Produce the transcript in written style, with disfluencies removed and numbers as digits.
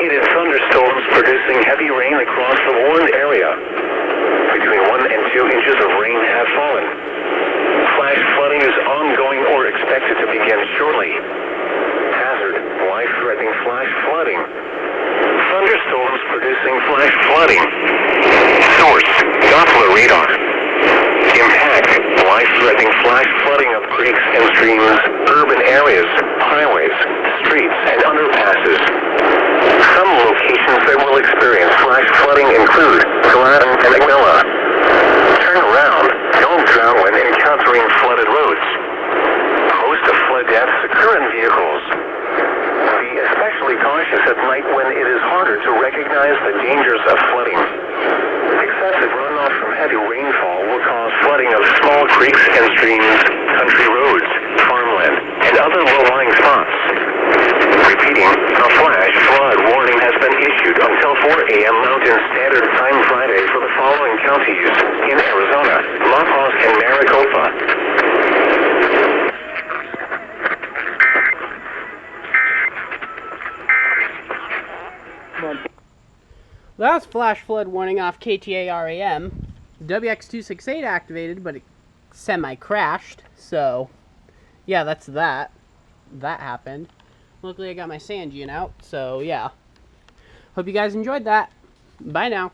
isolated thunderstorms producing heavy rain across the warned area. Between 1 and 2 inches of rain have fallen. Flash flooding is ongoing or expected to begin shortly. Hazard, life-threatening flash flooding. Thunderstorms producing flash flooding. Source, Doppler radar. Impact, life-threatening flash flooding of creeks and streams, urban areas, highways, streets, and underpasses. Some locations that will experience flash flooding include Gladden and Aguilla. Turn around, don't drown when encountering flooded roads. Most of flood deaths occur in vehicles. Be especially cautious at night when it is harder to recognize the dangers of flooding. Excessive runoff from heavy rainfall will cause flooding of small creeks and streams, country roads, farmland, and other low-lying spots. Repeating, a flash flood warning has been issued until 4 a.m. Mountain Standard Time Friday for the following counties in Arizona: La Paz and Maricopa. That was flash flood warning off KTARAM. WX268 activated, but it semi-crashed. So, yeah, that's that. That happened. Luckily, I got my Sangean out. So, yeah. Hope you guys enjoyed that. Bye now.